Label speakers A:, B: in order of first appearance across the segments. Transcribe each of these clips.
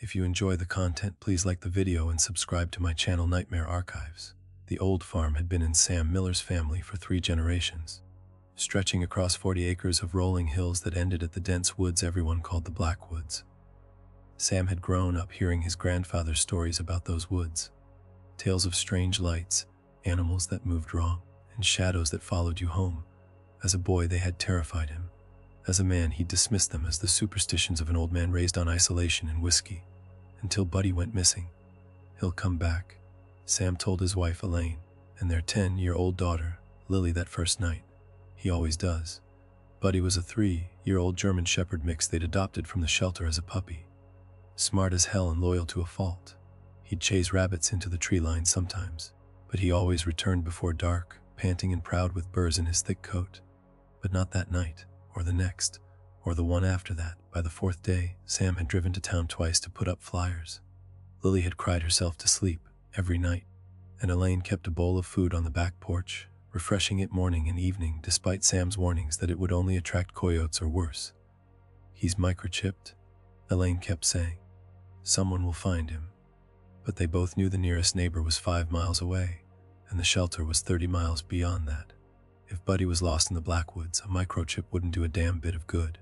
A: If you enjoy the content, please like the video and subscribe to my channel Nightmare Archives. The old farm had been in Sam Miller's family for 3 generations, stretching across 40 acres of rolling hills that ended at the dense woods everyone called the Black Woods. Sam had grown up hearing his grandfather's stories about those woods, tales of strange lights, animals that moved wrong, and shadows that followed you home. As a boy, they had terrified him. As a man, he dismissed them as the superstitions of an old man raised on isolation and whiskey. Until Buddy went missing. "He'll come back," Sam told his wife Elaine and their 10-year-old daughter, Lily, that first night. "He always does." Buddy was a 3-year-old German Shepherd mix they'd adopted from the shelter as a puppy. Smart as hell and loyal to a fault. He'd chase rabbits into the tree line sometimes, but he always returned before dark, panting and proud with burrs in his thick coat. But not that night, or the next, or the one after that. By the 4th day, Sam had driven to town twice to put up flyers. Lily had cried herself to sleep every night, and Elaine kept a bowl of food on the back porch, refreshing it morning and evening despite Sam's warnings that it would only attract coyotes or worse. "He's microchipped," Elaine kept saying. "Someone will find him." But they both knew the nearest neighbor was 5 miles away, and the shelter was 30 miles beyond that. If Buddy was lost in the Blackwoods, a microchip wouldn't do a damn bit of good.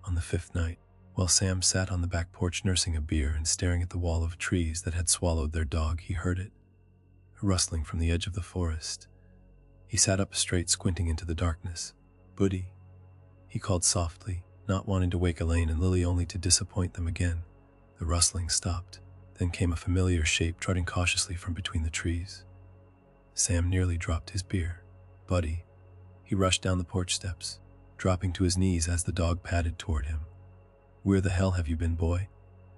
A: On the 5th night, while Sam sat on the back porch nursing a beer and staring at the wall of trees that had swallowed their dog, he heard it. A rustling from the edge of the forest. He sat up straight, squinting into the darkness. "Buddy," he called softly, not wanting to wake Elaine and Lily, only to disappoint them again. The rustling stopped. Then came a familiar shape trotting cautiously from between the trees. Sam nearly dropped his beer. "Buddy." He rushed down the porch steps, dropping to his knees as the dog padded toward him. "Where the hell have you been, boy?"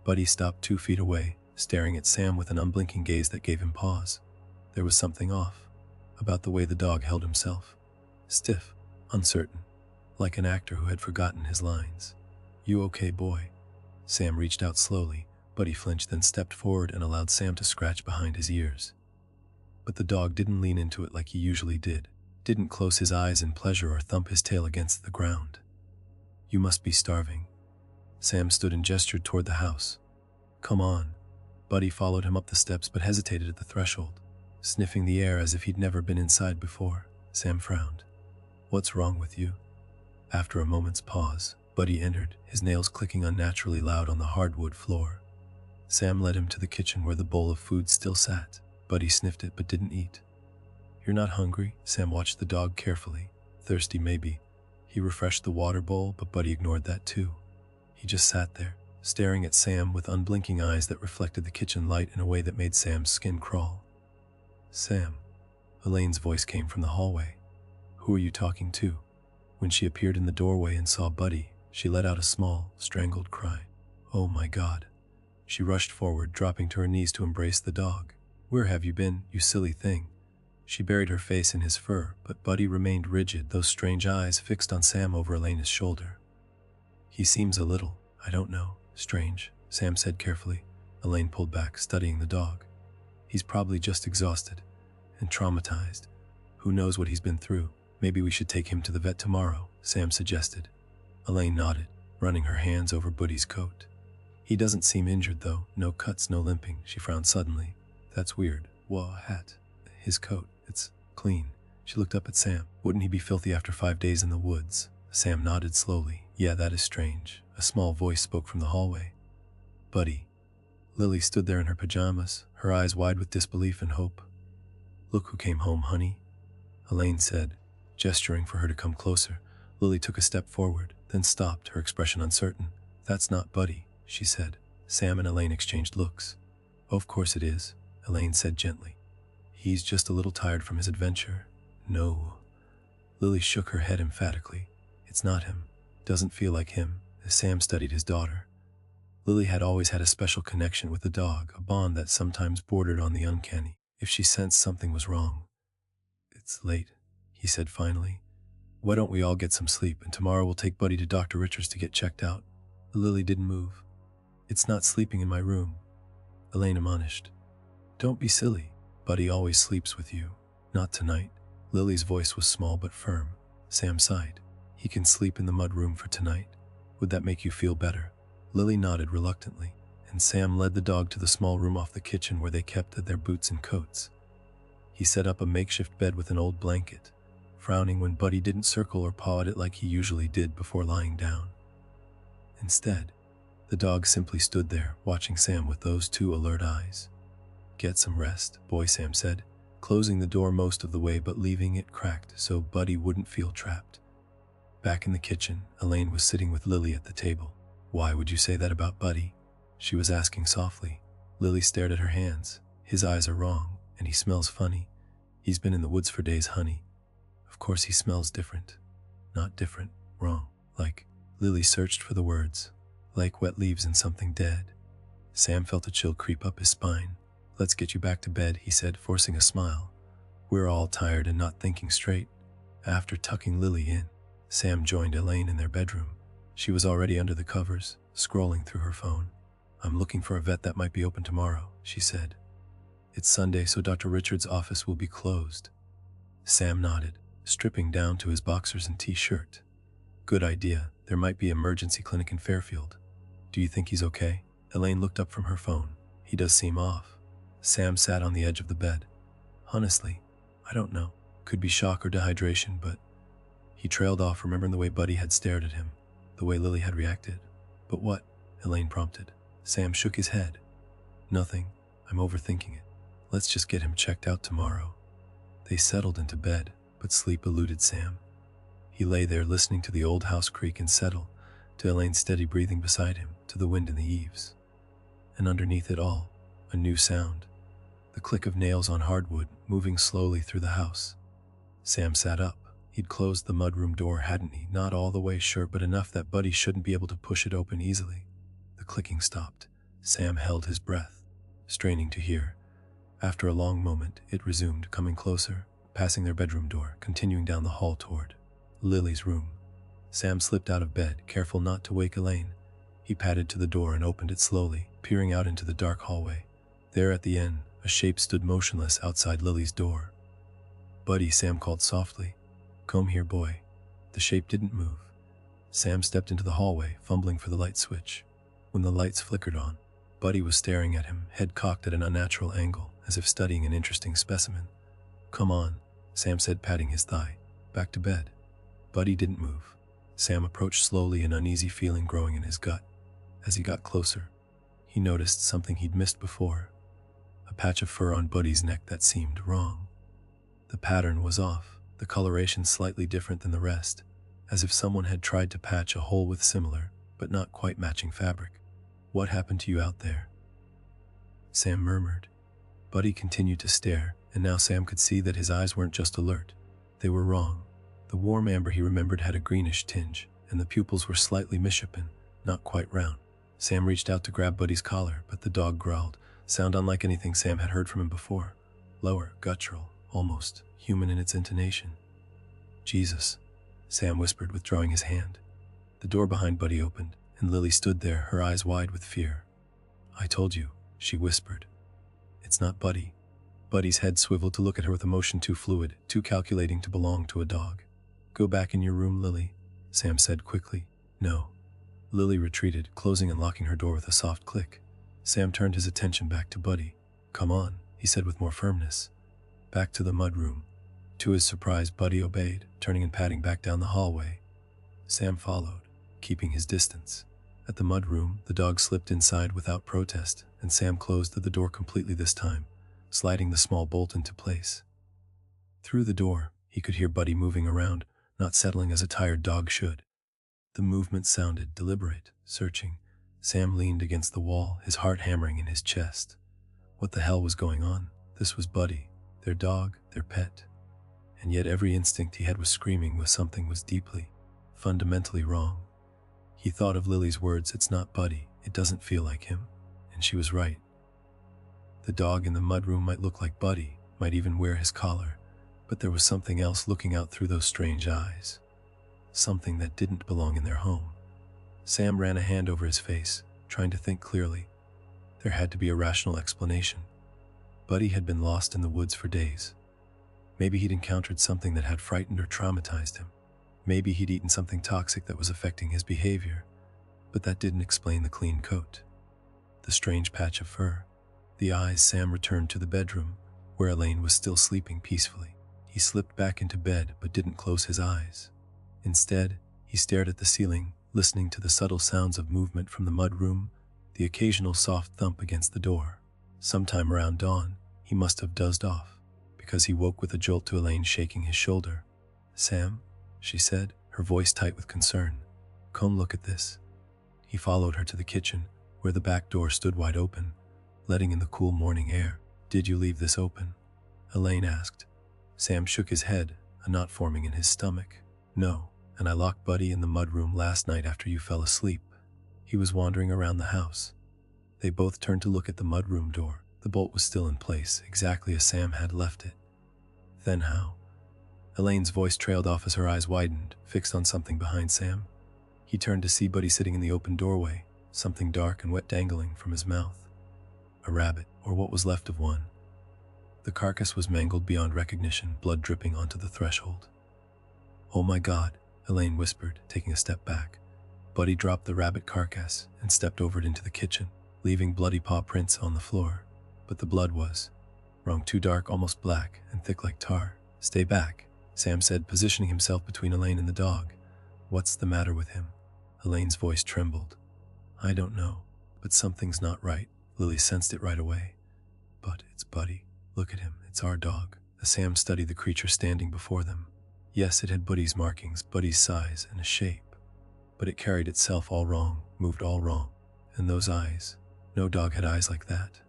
A: Buddy stopped 2 feet away, staring at Sam with an unblinking gaze that gave him pause. There was something off about the way the dog held himself. Stiff, uncertain, like an actor who had forgotten his lines. "You okay, boy?" Sam reached out slowly. Buddy flinched, then stepped forward and allowed Sam to scratch behind his ears. But the dog didn't lean into it like he usually did, didn't close his eyes in pleasure or thump his tail against the ground. "You must be starving." Sam stood and gestured toward the house. "Come on." Buddy followed him up the steps but hesitated at the threshold, sniffing the air as if he'd never been inside before. Sam frowned. "What's wrong with you?" After a moment's pause, Buddy entered, his nails clicking unnaturally loud on the hardwood floor. Sam led him to the kitchen where the bowl of food still sat. Buddy sniffed it but didn't eat. "You're not hungry?" Sam watched the dog carefully. "Thirsty, maybe." He refreshed the water bowl, but Buddy ignored that too. He just sat there, staring at Sam with unblinking eyes that reflected the kitchen light in a way that made Sam's skin crawl. "Sam." Elaine's voice came from the hallway. "Who are you talking to?" When she appeared in the doorway and saw Buddy, she let out a small, strangled cry. "Oh my God." She rushed forward, dropping to her knees to embrace the dog. "Where have you been, you silly thing?" She buried her face in his fur, but Buddy remained rigid, those strange eyes fixed on Sam over Elena's shoulder. "He seems a little, I don't know, strange," Sam said carefully. Elaine pulled back, studying the dog. "He's probably just exhausted and traumatized. Who knows what he's been through? Maybe we should take him to the vet tomorrow," Sam suggested. Elaine nodded, running her hands over Buddy's coat. "He doesn't seem injured though, no cuts, no limping." She frowned suddenly. "That's weird. What? His coat, it's clean." She looked up at Sam. "Wouldn't he be filthy after 5 days in the woods?" Sam nodded slowly. "Yeah, that is strange." A small voice spoke from the hallway. "Buddy." Lily stood there in her pajamas, her eyes wide with disbelief and hope. "Look who came home, honey," Elaine said, gesturing for her to come closer. Lily took a step forward, then stopped, her expression uncertain. "That's not Buddy," she said. Sam and Elaine exchanged looks. "Of course it is," Elaine said gently. "He's just a little tired from his adventure." "No." Lily shook her head emphatically. "It's not him. Doesn't feel like him." As Sam studied his daughter, Lily had always had a special connection with the dog, a bond that sometimes bordered on the uncanny. If she sensed something was wrong. "It's late," he said finally. "Why don't we all get some sleep, and tomorrow we'll take Buddy to Dr. Richards to get checked out." Lily didn't move. "It's not sleeping in my room," Elaine admonished. "Don't be silly. Buddy always sleeps with you." "Not tonight." Lily's voice was small but firm. Sam sighed. "He can sleep in the mud room for tonight. Would that make you feel better?" Lily nodded reluctantly, and Sam led the dog to the small room off the kitchen where they kept their boots and coats. He set up a makeshift bed with an old blanket, frowning when Buddy didn't circle or paw at it like he usually did before lying down. Instead, the dog simply stood there, watching Sam with those two alert eyes. "Get some rest, boy," Sam said, closing the door most of the way but leaving it cracked so Buddy wouldn't feel trapped. Back in the kitchen, Elaine was sitting with Lily at the table. "Why would you say that about Buddy?" she was asking softly. Lily stared at her hands. "His eyes are wrong, and he smells funny. He's been in the woods for days, honey. Of course he smells different. Not different, wrong. Like," Lily searched for the words, "like wet leaves in something dead." Sam felt a chill creep up his spine. "Let's get you back to bed," he said, forcing a smile. "We're all tired and not thinking straight." After tucking Lily in, Sam joined Elaine in their bedroom. She was already under the covers, scrolling through her phone. "I'm looking for a vet that might be open tomorrow," she said. "It's Sunday, so Dr. Richards' office will be closed." Sam nodded, stripping down to his boxers and t-shirt. "Good idea. There might be an emergency clinic in Fairfield. Do you think he's okay?" Elaine looked up from her phone. "He does seem off." Sam sat on the edge of the bed. "Honestly, I don't know. Could be shock or dehydration, but..." He trailed off, remembering the way Buddy had stared at him, the way Lily had reacted. "But what?" Elaine prompted. Sam shook his head. "Nothing. I'm overthinking it. Let's just get him checked out tomorrow." They settled into bed, but sleep eluded Sam. He lay there listening to the old house creak and settle, to Elaine's steady breathing beside him, to the wind in the eaves. And underneath it all, a new sound. The click of nails on hardwood moving slowly through the house. Sam sat up. He'd closed the mudroom door, hadn't he? Not all the way sure, but enough that Buddy shouldn't be able to push it open easily. The clicking stopped. Sam held his breath, straining to hear. After a long moment, it resumed, coming closer, passing their bedroom door, continuing down the hall toward Lily's room. Sam slipped out of bed, careful not to wake Elaine. He padded to the door and opened it slowly, peering out into the dark hallway. There at the end, a shape stood motionless outside Lily's door. "Buddy," Sam called softly. "Come here, boy." The shape didn't move. Sam stepped into the hallway, fumbling for the light switch. When the lights flickered on, Buddy was staring at him, head cocked at an unnatural angle, as if studying an interesting specimen. "Come on," Sam said, patting his thigh. "Back to bed." Buddy didn't move. Sam approached slowly, an uneasy feeling growing in his gut. As he got closer, he noticed something he'd missed before. A patch of fur on Buddy's neck that seemed wrong. The pattern was off, the coloration slightly different than the rest, as if someone had tried to patch a hole with similar, but not quite matching fabric. "What happened to you out there?" Sam murmured. Buddy continued to stare, and now Sam could see that his eyes weren't just alert. They were wrong. The warm amber he remembered had a greenish tinge, and the pupils were slightly misshapen, not quite round. Sam reached out to grab Buddy's collar, but the dog growled, sound unlike anything Sam had heard from him before. Lower, guttural, almost human in its intonation. "Jesus," Sam whispered, withdrawing his hand. The door behind Buddy opened, and Lily stood there, her eyes wide with fear. "I told you," she whispered. "It's not Buddy." Buddy's head swiveled to look at her with emotion too fluid, too calculating to belong to a dog. "Go back in your room, Lily," Sam said quickly. "No." Lily retreated, closing and locking her door with a soft click. Sam turned his attention back to Buddy. "Come on," he said with more firmness. "Back to the mudroom." To his surprise, Buddy obeyed, turning and padding back down the hallway. Sam followed, keeping his distance. At the mudroom, the dog slipped inside without protest, and Sam closed the door completely this time, sliding the small bolt into place. Through the door, he could hear Buddy moving around, not settling as a tired dog should. The movement sounded deliberate, searching. Sam leaned against the wall, his heart hammering in his chest. What the hell was going on? This was Buddy, their dog, their pet. And yet every instinct he had was screaming with something was deeply, fundamentally wrong. He thought of Lily's words, "It's not Buddy, it doesn't feel like him." And she was right. The dog in the mudroom might look like Buddy, might even wear his collar, but there was something else looking out through those strange eyes. Something that didn't belong in their home. Sam ran a hand over his face, trying to think clearly. There had to be a rational explanation. Buddy had been lost in the woods for days. Maybe he'd encountered something that had frightened or traumatized him. Maybe he'd eaten something toxic that was affecting his behavior, but that didn't explain the clean coat. the strange patch of fur. The eyes Sam returned to the bedroom, where Elaine was still sleeping peacefully. He slipped back into bed but didn't close his eyes. Instead, he stared at the ceiling, listening to the subtle sounds of movement from the mudroom, the occasional soft thump against the door. Sometime around dawn, he must have dozed off, because he woke with a jolt to Elaine shaking his shoulder. "Sam," she said, her voice tight with concern. "Come look at this." He followed her to the kitchen, where the back door stood wide open, letting in the cool morning air. "Did you leave this open?" Elaine asked. Sam shook his head, a knot forming in his stomach. "No, and I locked Buddy in the mudroom last night after you fell asleep. He was wandering around the house." They both turned to look at the mudroom door. The bolt was still in place, exactly as Sam had left it. "Then how?" Elaine's voice trailed off as her eyes widened, fixed on something behind Sam. He turned to see Buddy sitting in the open doorway, something dark and wet dangling from his mouth. A rabbit, or what was left of one. The carcass was mangled beyond recognition, blood dripping onto the threshold. "Oh my God," Elaine whispered, taking a step back. Buddy dropped the rabbit carcass and stepped over it into the kitchen, leaving bloody paw prints on the floor. But the blood was wrong, too dark, almost black, and thick like tar. "Stay back," Sam said, positioning himself between Elaine and the dog. "What's the matter with him?" Elaine's voice trembled. "I don't know, but something's not right." Lily sensed it right away. "But it's Buddy. Look at him, it's our dog." As Sam studied the creature standing before them. Yes, it had Buddy's markings, Buddy's size and a shape. But it carried itself all wrong, moved all wrong. And those eyes. No dog had eyes like that.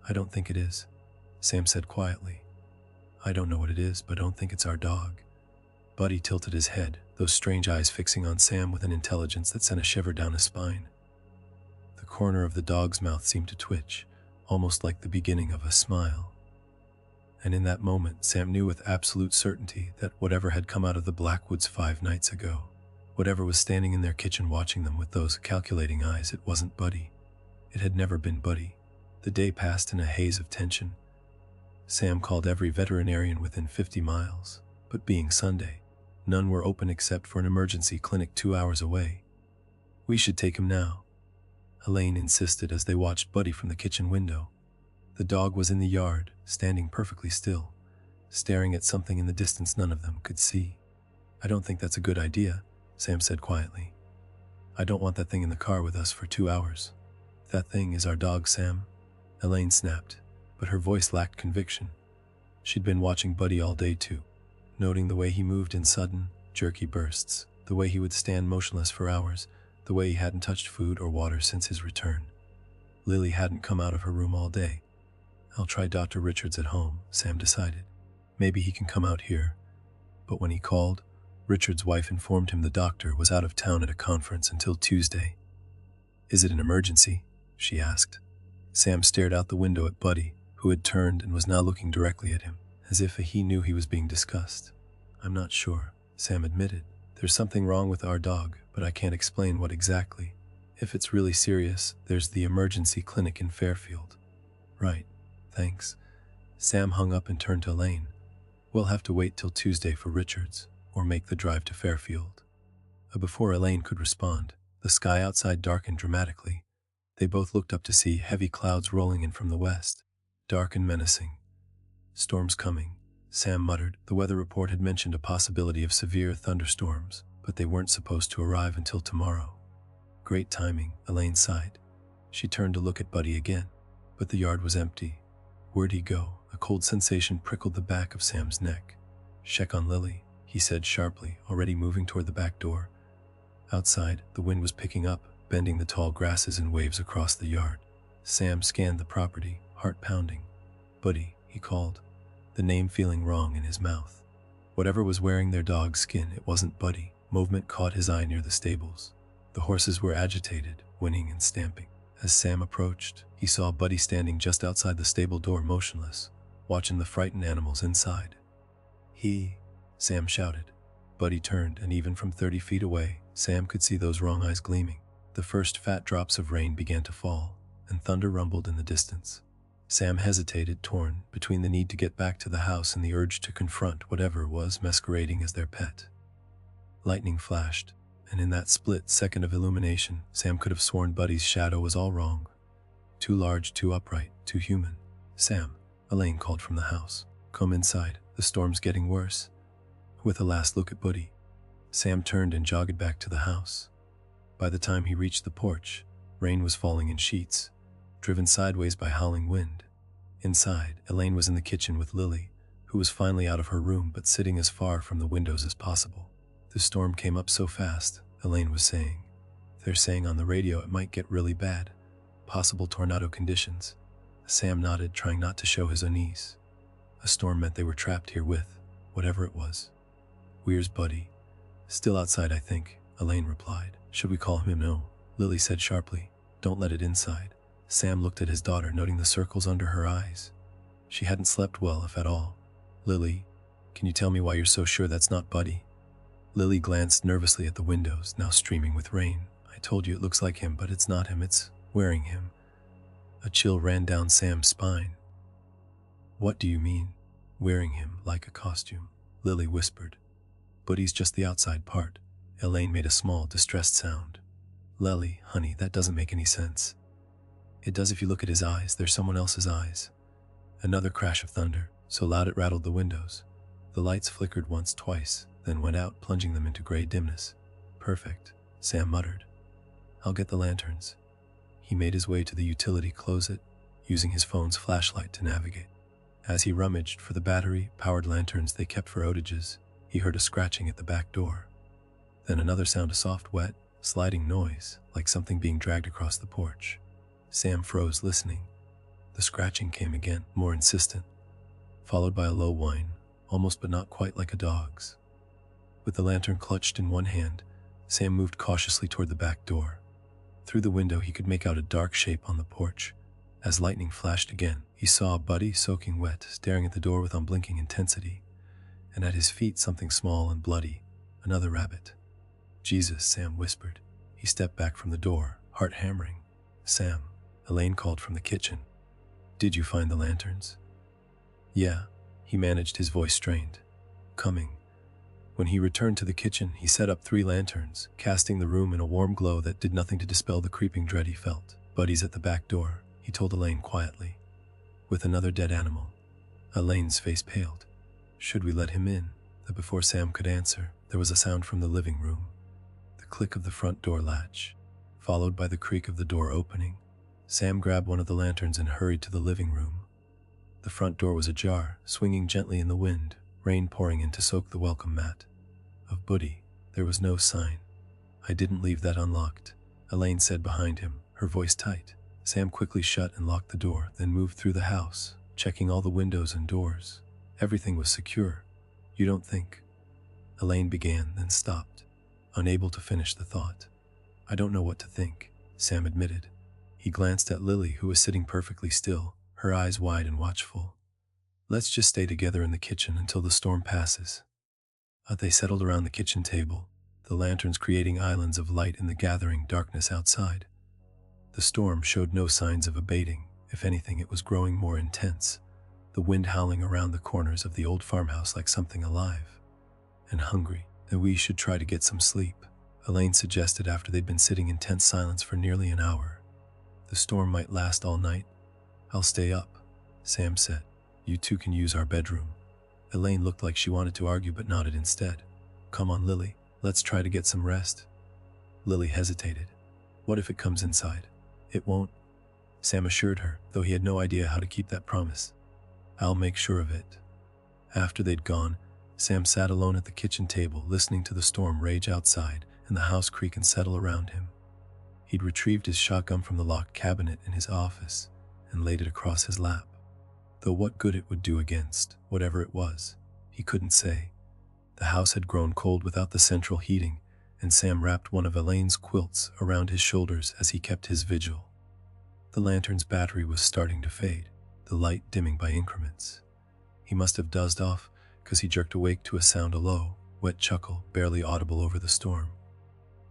A: "I don't think it is," Sam said quietly. "I don't know what it is, but I don't think it's our dog." Buddy tilted his head, those strange eyes fixing on Sam with an intelligence that sent a shiver down his spine. The corner of the dog's mouth seemed to twitch, almost like the beginning of a smile. And in that moment, Sam knew with absolute certainty that whatever had come out of the Blackwoods 5 nights ago, whatever was standing in their kitchen watching them with those calculating eyes, it wasn't Buddy. It had never been Buddy. The day passed in a haze of tension. Sam called every veterinarian within 50 miles, but being Sunday, none were open except for an emergency clinic 2 hours away. "We should take him now," Elaine insisted as they watched Buddy from the kitchen window. The dog was in the yard, standing perfectly still, staring at something in the distance none of them could see. "I don't think that's a good idea," Sam said quietly. "I don't want that thing in the car with us for 2 hours. "That thing is our dog, Sam," Elaine snapped, but her voice lacked conviction. She'd been watching Buddy all day too, noting the way he moved in sudden, jerky bursts, the way he would stand motionless for hours, the way he hadn't touched food or water since his return. Lily hadn't come out of her room all day. "I'll try Dr. Richards at home," Sam decided. "Maybe he can come out here." But when he called, Richards' wife informed him the doctor was out of town at a conference until Tuesday. "Is it an emergency?" she asked. Sam stared out the window at Buddy, who had turned and was now looking directly at him, as if he knew he was being discussed. "I'm not sure," Sam admitted. "There's something wrong with our dog, but I can't explain what exactly. If it's really serious, there's the emergency clinic in Fairfield." "Right, thanks." Sam hung up and turned to Elaine. "We'll have to wait till Tuesday for Richards, or make the drive to Fairfield." Before Elaine could respond, the sky outside darkened dramatically. They both looked up to see heavy clouds rolling in from the west, dark and menacing. "Storms coming," Sam muttered. The weather report had mentioned a possibility of severe thunderstorms, but they weren't supposed to arrive until tomorrow. "Great timing," Elaine sighed. She turned to look at Buddy again, but the yard was empty. Where'd he go? A cold sensation prickled the back of Sam's neck. "Check on Lily," he said sharply, already moving toward the back door. Outside, the wind was picking up, bending the tall grasses in waves across the yard. Sam scanned the property, heart pounding. "Buddy," he called, the name feeling wrong in his mouth. Whatever was wearing their dog's skin, it wasn't Buddy. Movement caught his eye near the stables. The horses were agitated, whinnying and stamping. As Sam approached, he saw Buddy standing just outside the stable door, motionless, watching the frightened animals inside. Sam shouted. Buddy turned, and even from 30 feet away, Sam could see those wrong eyes gleaming. The first fat drops of rain began to fall, and thunder rumbled in the distance. Sam hesitated, torn between the need to get back to the house and the urge to confront whatever was masquerading as their pet. Lightning flashed, and in that split second of illumination, Sam could have sworn Buddy's shadow was all wrong. Too large, too upright, too human. Sam, Elaine called from the house. Come inside, the storm's getting worse. With a last look at Buddy, Sam turned and jogged back to the house. By the time he reached the porch, rain was falling in sheets, driven sideways by howling wind. Inside, Elaine was in the kitchen with Lily, who was finally out of her room but sitting as far from the windows as possible. The storm came up so fast, Elaine was saying. They're saying on the radio it might get really bad. Possible tornado conditions. Sam nodded, trying not to show his unease. A storm meant they were trapped here with whatever it was. Where's Buddy? Still outside, I think, Elaine replied. Should we call him? No, Lily said sharply. Don't let it inside. Sam looked at his daughter, noting the circles under her eyes. She hadn't slept well, if at all. Lily, can you tell me why you're so sure that's not Buddy? Lily glanced nervously at the windows, now streaming with rain. I told you it looks like him, but it's not him, it's wearing him. A chill ran down Sam's spine. What do you mean, wearing him like a costume? Lily whispered. Buddy's just the outside part. Elaine made a small, distressed sound. Lily, honey, that doesn't make any sense. It does if you look at his eyes. They're someone else's eyes. Another crash of thunder, so loud it rattled the windows. The lights flickered once, twice, then went out, plunging them into gray dimness. Perfect, Sam muttered. I'll get the lanterns. He made his way to the utility closet, using his phone's flashlight to navigate. As he rummaged for the battery-powered lanterns they kept for outages, he heard a scratching at the back door. Then another sound, a soft, wet, sliding noise, like something being dragged across the porch. Sam froze, listening. The scratching came again, more insistent, followed by a low whine, almost but not quite like a dog's. With the lantern clutched in one hand, Sam moved cautiously toward the back door. Through the window he could make out a dark shape on the porch. As lightning flashed again, he saw Buddy, soaking wet, staring at the door with unblinking intensity, and at his feet something small and bloody, another rabbit. Jesus, Sam whispered. He stepped back from the door, heart hammering. Sam, Elaine called from the kitchen. Did you find the lanterns? Yeah, he managed, his voice strained. Coming. When he returned to the kitchen, he set up 3 lanterns, casting the room in a warm glow that did nothing to dispel the creeping dread he felt. Buddy's at the back door, he told Elaine quietly. With another dead animal. Elaine's face paled. Should we let him in? But before Sam could answer, there was a sound from the living room. The click of the front door latch, followed by the creak of the door opening. Sam grabbed one of the lanterns and hurried to the living room. The front door was ajar, swinging gently in the wind, rain pouring in to soak the welcome mat. Of Buddy, there was no sign. I didn't leave that unlocked, Elaine said behind him, her voice tight. Sam quickly shut and locked the door, then moved through the house, checking all the windows and doors. Everything was secure. You don't think? Elaine began, then stopped, unable to finish the thought. I don't know what to think, Sam admitted. He glanced at Lily, who was sitting perfectly still, her eyes wide and watchful. Let's just stay together in the kitchen until the storm passes. They settled around the kitchen table, the lanterns creating islands of light in the gathering darkness outside. The storm showed no signs of abating. If anything, it was growing more intense, the wind howling around the corners of the old farmhouse like something alive and hungry. That we should try to get some sleep, Elaine suggested after they'd been sitting in tense silence for nearly an hour. The storm might last all night. I'll stay up, Sam said. You two can use our bedroom. Elaine looked like she wanted to argue but nodded instead. Come on, Lily, let's try to get some rest. Lily hesitated. What if it comes inside? It won't, Sam assured her, though he had no idea how to keep that promise. I'll make sure of it. After they'd gone, Sam sat alone at the kitchen table, listening to the storm rage outside and the house creak and settle around him. He'd retrieved his shotgun from the locked cabinet in his office and laid it across his lap. Though what good it would do against whatever it was, he couldn't say. The house had grown cold without the central heating, and Sam wrapped one of Elaine's quilts around his shoulders as he kept his vigil. The lantern's battery was starting to fade, the light dimming by increments. He must have dozed off, because he jerked awake to a sound, a low, wet chuckle, barely audible over the storm.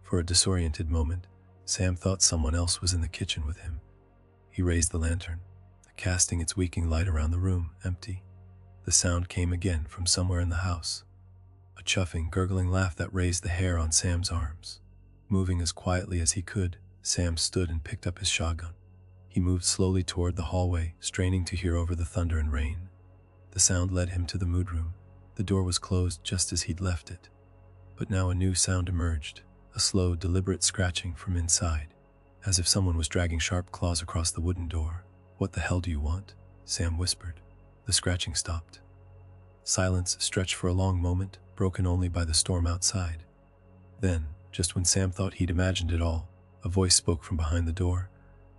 A: For a disoriented moment, Sam thought someone else was in the kitchen with him. He raised the lantern, casting its weakening light around the room, empty. The sound came again from somewhere in the house. A chuffing, gurgling laugh that raised the hair on Sam's arms. Moving as quietly as he could, Sam stood and picked up his shotgun. He moved slowly toward the hallway, straining to hear over the thunder and rain. The sound led him to the mood room. The door was closed just as he'd left it. But now a new sound emerged, a slow, deliberate scratching from inside, as if someone was dragging sharp claws across the wooden door. "What the hell do you want?" Sam whispered. The scratching stopped. Silence stretched for a long moment, broken only by the storm outside. Then, just when Sam thought he'd imagined it all, a voice spoke from behind the door,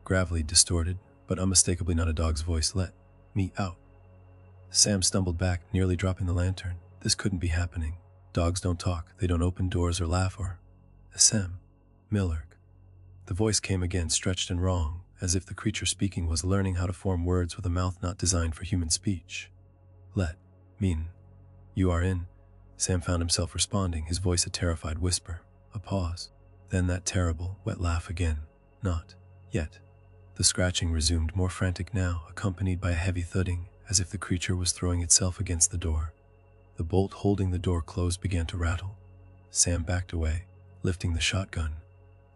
A: gravelly, distorted, but unmistakably not a dog's voice. "Let me out." Sam stumbled back, nearly dropping the lantern. This couldn't be happening. Dogs don't talk, they don't open doors or laugh or... Sam Miller. The voice came again, stretched and wrong, as if the creature speaking was learning how to form words with a mouth not designed for human speech. "Let me in. You are in." Sam found himself responding, his voice a terrified whisper. A pause. Then that terrible, wet laugh again. "Not yet." The scratching resumed, more frantic now, accompanied by a heavy thudding, as if the creature was throwing itself against the door. The bolt holding the door closed began to rattle. Sam backed away, lifting the shotgun.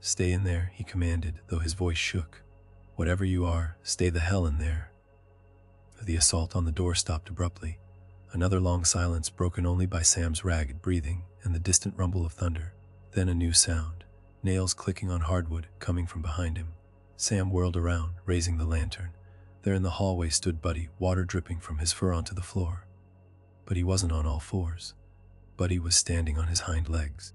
A: "Stay in there," he commanded, though his voice shook. "Whatever you are, stay the hell in there." The assault on the door stopped abruptly. Another long silence, broken only by Sam's ragged breathing and the distant rumble of thunder. Then a new sound, nails clicking on hardwood, coming from behind him. Sam whirled around, raising the lantern. There in the hallway stood Buddy, water dripping from his fur onto the floor. But he wasn't on all fours. Buddy was standing on his hind legs.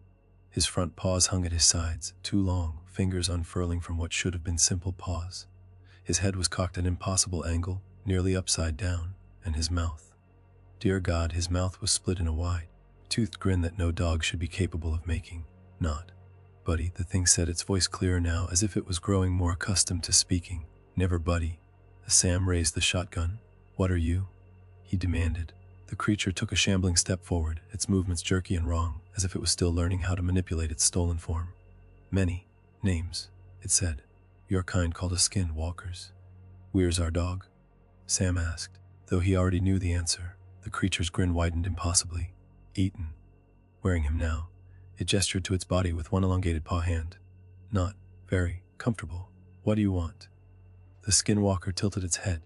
A: His front paws hung at his sides, too long, fingers unfurling from what should have been simple paws. His head was cocked at an impossible angle, nearly upside down, and his mouth. Dear God, his mouth was split in a wide, toothed grin that no dog should be capable of making. "Not Buddy," the thing said, its voice clearer now, as if it was growing more accustomed to speaking. "Never Buddy." Sam raised the shotgun. "What are you?" he demanded. The creature took a shambling step forward, its movements jerky and wrong, as if it was still learning how to manipulate its stolen form. "Many names," it said. "Your kind called us Skinwalkers." "Where's our dog?" Sam asked, though he already knew the answer. The creature's grin widened impossibly. "Eaten. Wearing him now." It gestured to its body with one elongated paw hand. "Not very comfortable. What do you want?" The Skinwalker tilted its head,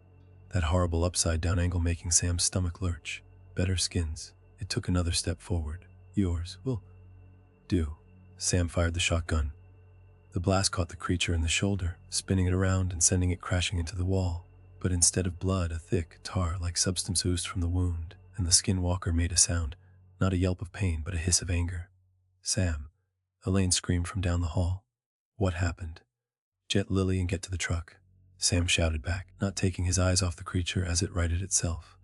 A: that horrible upside-down angle making Sam's stomach lurch. "Better skins." It took another step forward. "Yours will do." Sam fired the shotgun. The blast caught the creature in the shoulder, spinning it around and sending it crashing into the wall. But instead of blood, a thick, tar-like substance oozed from the wound, and the Skinwalker made a sound, not a yelp of pain, but a hiss of anger. "Sam!" Elaine screamed from down the hall. "What happened?" "Jet Lily and get to the truck," Sam shouted back, not taking his eyes off the creature as it righted itself.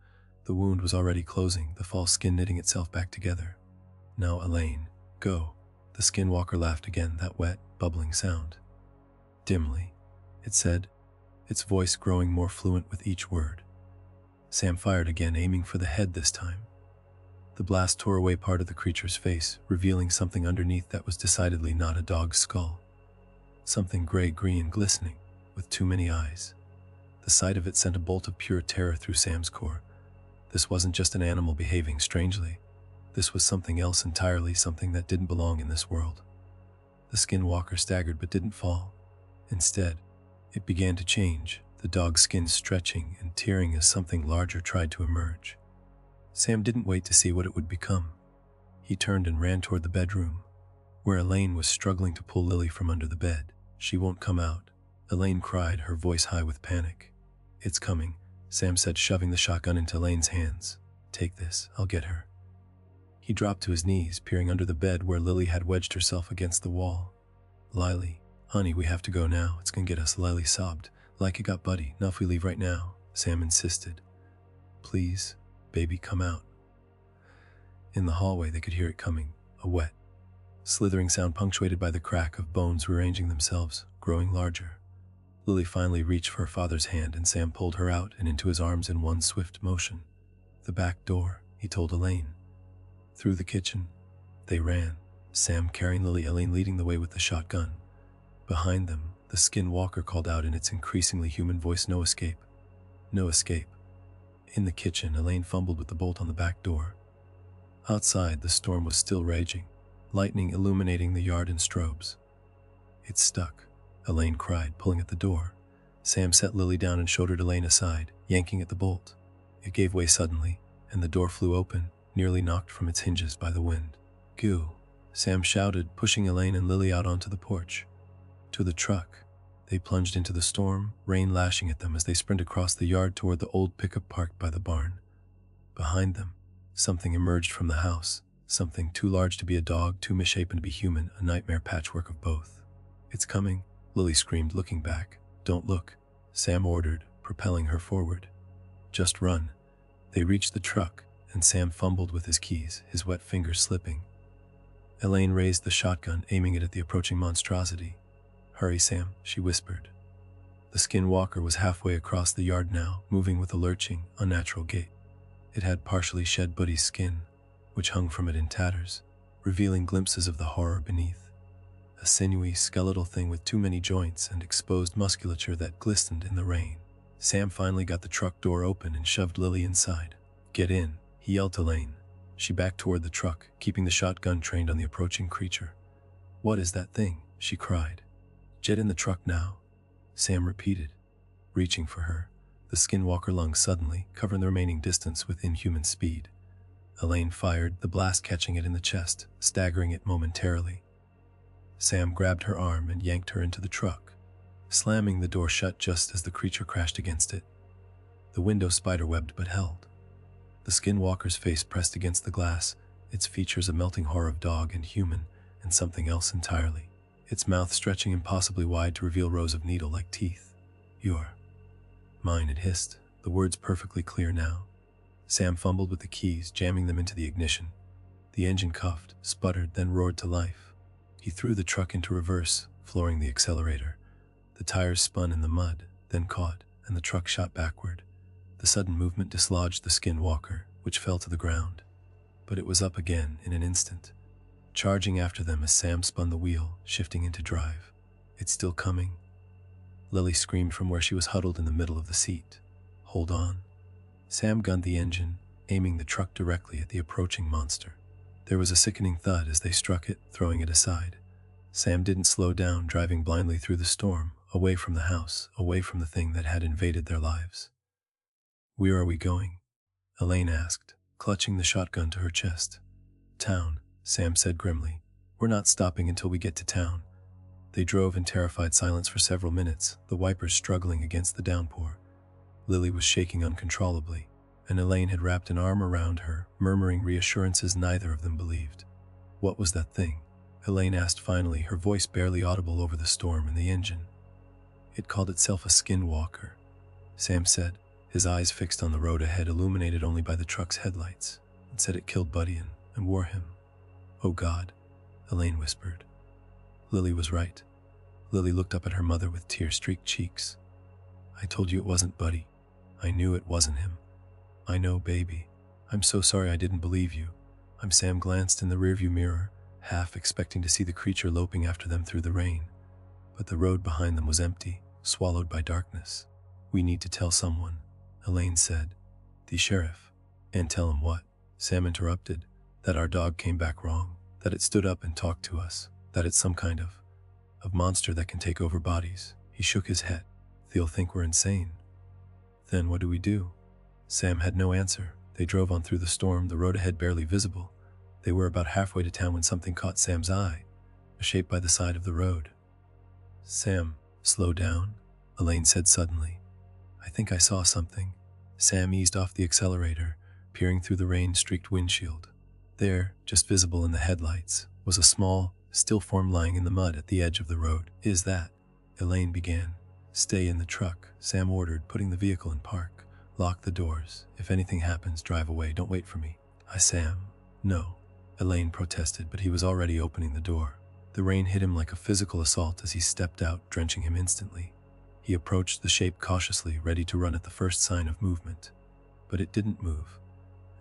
A: The wound was already closing, the false skin knitting itself back together. "Now, Elaine, go." The Skinwalker laughed again, that wet, bubbling sound. Dimly, it said, its voice growing more fluent with each word. Sam fired again, aiming for the head this time. The blast tore away part of the creature's face, revealing something underneath that was decidedly not a dog's skull. Something gray-green, glistening, with too many eyes. The sight of it sent a bolt of pure terror through Sam's core. This wasn't just an animal behaving strangely. This was something else entirely, something that didn't belong in this world. The Skinwalker staggered but didn't fall. Instead, it began to change, the dog's skin stretching and tearing as something larger tried to emerge. Sam didn't wait to see what it would become. He turned and ran toward the bedroom, where Elaine was struggling to pull Lily from under the bed. "She won't come out," Elaine cried, her voice high with panic. "It's coming," Sam said, shoving the shotgun into Elaine's hands. "Take this, I'll get her." He dropped to his knees, peering under the bed where Lily had wedged herself against the wall. "Lily, honey, we have to go now. It's gonna get us," Lily sobbed. "Like it got Buddy. Now if we leave right now," Sam insisted. "Please, baby, come out." In the hallway they could hear it coming, a wet, slithering sound punctuated by the crack of bones rearranging themselves, growing larger. Lily finally reached for her father's hand, and Sam pulled her out and into his arms in one swift motion. "The back door," he told Elaine. Through the kitchen, they ran, Sam carrying Lily, Elaine leading the way with the shotgun. Behind them, the Skinwalker called out in its increasingly human voice, "No escape. No escape." In the kitchen, Elaine fumbled with the bolt on the back door. Outside, the storm was still raging, lightning illuminating the yard in strobes. "It's stuck," Elaine cried, pulling at the door. Sam set Lily down and shouldered Elaine aside, yanking at the bolt. It gave way suddenly, and the door flew open, nearly knocked from its hinges by the wind. "Goo!" Sam shouted, pushing Elaine and Lily out onto the porch. To the truck. They plunged into the storm, rain lashing at them as they sprinted across the yard toward the old pickup parked by the barn. Behind them, something emerged from the house, something too large to be a dog, too misshapen to be human, a nightmare patchwork of both. "It's coming," Lily screamed, looking back. "Don't look," Sam ordered, propelling her forward. "Just run." They reached the truck, and Sam fumbled with his keys, his wet fingers slipping. Elaine raised the shotgun, aiming it at the approaching monstrosity. "Hurry, Sam," she whispered. The Skinwalker was halfway across the yard now, moving with a lurching, unnatural gait. It had partially shed Buddy's skin, which hung from it in tatters, revealing glimpses of the horror beneath. A sinewy, skeletal thing with too many joints and exposed musculature that glistened in the rain. Sam finally got the truck door open and shoved Lily inside. "Get in," he yelled to Elaine. She backed toward the truck, keeping the shotgun trained on the approaching creature. "What is that thing?" she cried. "Get in the truck now," Sam repeated, reaching for her. The Skinwalker lunged suddenly, covering the remaining distance with inhuman speed. Elaine fired, the blast catching it in the chest, staggering it momentarily. Sam grabbed her arm and yanked her into the truck, slamming the door shut just as the creature crashed against it. The window spiderwebbed but held. The Skinwalker's face pressed against the glass, its features a melting horror of dog and human, and something else entirely. Its mouth stretching impossibly wide to reveal rows of needle-like teeth. "You're mine," it hissed, the words perfectly clear now. Sam fumbled with the keys, jamming them into the ignition. The engine coughed, sputtered, then roared to life. He threw the truck into reverse, flooring the accelerator. The tires spun in the mud, then caught, and the truck shot backward. The sudden movement dislodged the Skinwalker, which fell to the ground. But it was up again in an instant, charging after them as Sam spun the wheel, shifting into drive. "It's still coming." Lily screamed from where she was huddled in the middle of the seat. "Hold on." Sam gunned the engine, aiming the truck directly at the approaching monster. There was a sickening thud as they struck it, throwing it aside. Sam didn't slow down, driving blindly through the storm, away from the house, away from the thing that had invaded their lives. "Where are we going?" Elaine asked, clutching the shotgun to her chest. "Town," Sam said grimly. "We're not stopping until we get to town." They drove in terrified silence for several minutes, the wipers struggling against the downpour. Lily was shaking uncontrollably, and Elaine had wrapped an arm around her, murmuring reassurances neither of them believed. "What was that thing?" Elaine asked finally, her voice barely audible over the storm and the engine. "It called itself a Skinwalker," Sam said, his eyes fixed on the road ahead, illuminated only by the truck's headlights. "It said it killed Buddy and wore him." "Oh God," Elaine whispered. Lily was right. Lily looked up at her mother with tear-streaked cheeks. "I told you it wasn't Buddy. I knew it wasn't him." "I know, baby. I'm so sorry I didn't believe you." Sam glanced in the rearview mirror, half expecting to see the creature loping after them through the rain. But the road behind them was empty, swallowed by darkness. "We need to tell someone," Elaine said. "The sheriff." "And tell him what?" Sam interrupted. "That our dog came back wrong. That it stood up and talked to us. That it's some kind of monster that can take over bodies." He shook his head. "They'll think we're insane." "Then what do we do?" Sam had no answer. They drove on through the storm, the road ahead barely visible. They were about halfway to town when something caught Sam's eye, a shape by the side of the road. "Sam, slow down," Elaine said suddenly. "I think I saw something." Sam eased off the accelerator, peering through the rain-streaked windshield. There, just visible in the headlights, was a small, still form lying in the mud at the edge of the road. "Is that?" Elaine began. "Stay in the truck," Sam ordered, putting the vehicle in park. "Lock the doors. If anything happens, drive away. Don't wait for me." Sam." "No," Elaine protested, but he was already opening the door. The rain hit him like a physical assault as he stepped out, drenching him instantly. He approached the shape cautiously, ready to run at the first sign of movement. But it didn't move,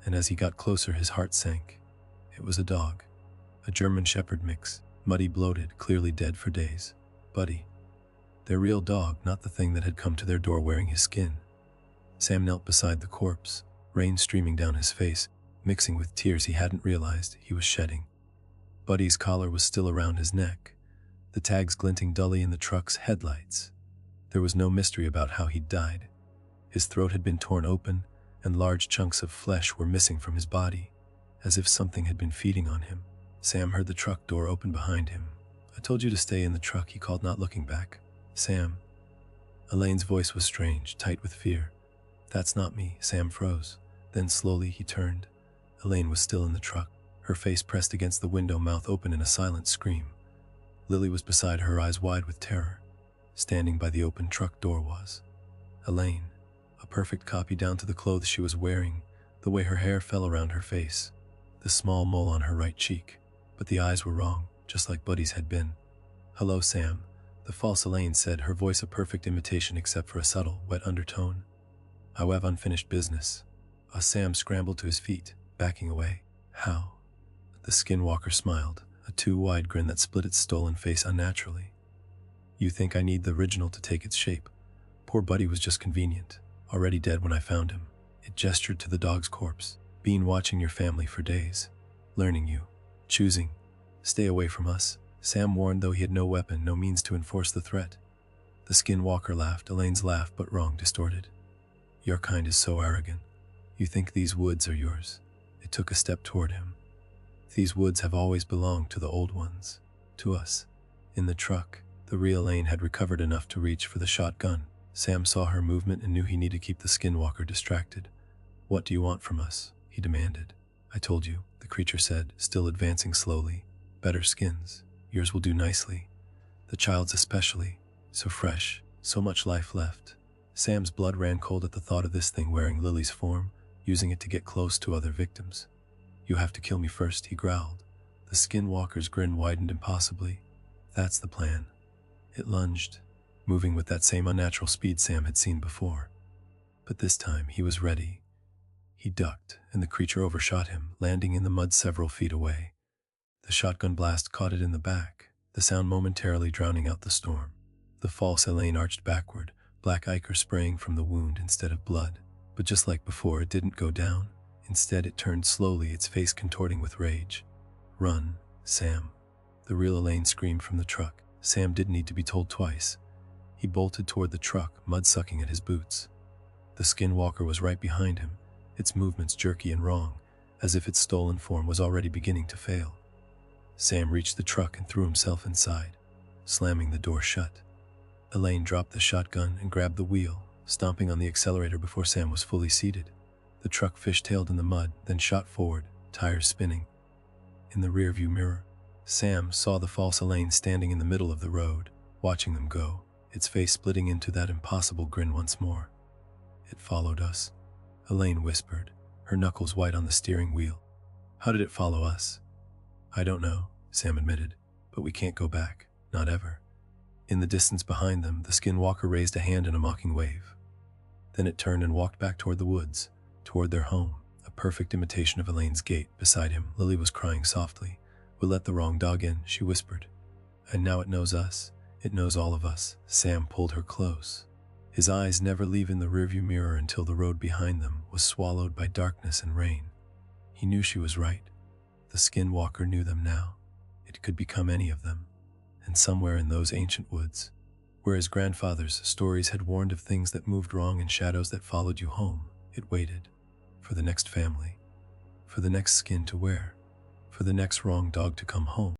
A: and as he got closer, his heart sank. It was a dog. A German Shepherd mix, muddy, bloated, clearly dead for days. Buddy. Their real dog, not the thing that had come to their door wearing his skin. Sam knelt beside the corpse, rain streaming down his face, mixing with tears he hadn't realized he was shedding. Buddy's collar was still around his neck, the tags glinting dully in the truck's headlights. There was no mystery about how he'd died. His throat had been torn open, and large chunks of flesh were missing from his body, as if something had been feeding on him. Sam heard the truck door open behind him. "I told you to stay in the truck," he called, not looking back. "Sam." Elaine's voice was strange, tight with fear. "That's not me." Sam froze. Then slowly he turned. Elaine was still in the truck, her face pressed against the window, mouth open in a silent scream. Lily was beside her, eyes wide with terror. Standing by the open truck door was Elaine, a perfect copy down to the clothes she was wearing, the way her hair fell around her face, the small mole on her right cheek. But the eyes were wrong, just like Buddy's had been. "Hello, Sam," the false Elaine said, her voice a perfect imitation except for a subtle, wet undertone. "I have unfinished business." Sam scrambled to his feet, backing away. "How?" The Skinwalker smiled, a too wide grin that split its stolen face unnaturally. "You think I need the original to take its shape? Poor Buddy was just convenient, already dead when I found him." It gestured to the dog's corpse. "Been watching your family for days, learning you, choosing. Stay away from us," Sam warned, though he had no weapon, no means to enforce the threat. The Skinwalker laughed, Elaine's laugh, but wrong, distorted. "Your kind is so arrogant. You think these woods are yours." It took a step toward him. "These woods have always belonged to the old ones, to us." In the truck, the real Elaine had recovered enough to reach for the shotgun. Sam saw her movement and knew he needed to keep the Skinwalker distracted. "What do you want from us?" he demanded. "I told you," the creature said, still advancing slowly. "Better skins. Yours will do nicely. The child's especially. So fresh, so much life left." Sam's blood ran cold at the thought of this thing wearing Lily's form, using it to get close to other victims. "You have to kill me first," he growled. The Skinwalker's grin widened impossibly. "That's the plan." It lunged, moving with that same unnatural speed Sam had seen before. But this time he was ready. He ducked, and the creature overshot him, landing in the mud several feet away. The shotgun blast caught it in the back, the sound momentarily drowning out the storm. The false Elaine arched backward, black ichor spraying from the wound instead of blood. But just like before, it didn't go down. Instead, it turned slowly, its face contorting with rage. "Run, Sam." The real Elaine screamed from the truck. Sam didn't need to be told twice. He bolted toward the truck, mud sucking at his boots. The Skinwalker was right behind him, its movements jerky and wrong, as if its stolen form was already beginning to fail. Sam reached the truck and threw himself inside, slamming the door shut. Elaine dropped the shotgun and grabbed the wheel, stomping on the accelerator before Sam was fully seated. The truck fishtailed in the mud, then shot forward, tires spinning. In the rearview mirror, Sam saw the false Elaine standing in the middle of the road, watching them go, its face splitting into that impossible grin once more. "It followed us," Elaine whispered, her knuckles white on the steering wheel. "How did it follow us?" "I don't know," Sam admitted, "but we can't go back, not ever." In the distance behind them, the Skinwalker raised a hand in a mocking wave. Then it turned and walked back toward the woods, toward their home, a perfect imitation of Elaine's gait. Beside him, Lily was crying softly. "We let the wrong dog in," she whispered. "And now it knows us. It knows all of us." Sam pulled her close, his eyes never leaving the rearview mirror until the road behind them was swallowed by darkness and rain. He knew she was right. The Skinwalker knew them now. It could become any of them. And somewhere in those ancient woods, where his grandfather's stories had warned of things that moved wrong and shadows that followed you home, it waited. For the next family. For the next skin to wear. For the next wrong dog to come home.